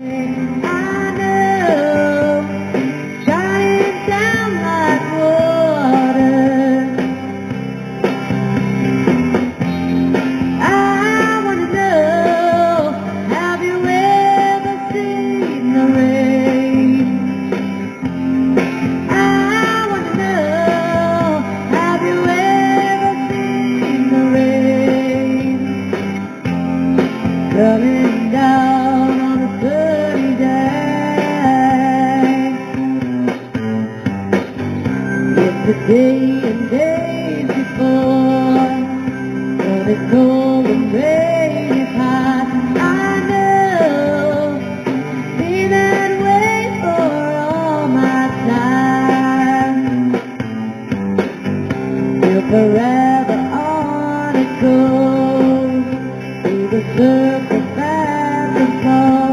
I know, shining down like water. I wanna know, have you ever seen the rain? I wanna know, have you ever seen the rain coming down on a sunny day? It's the day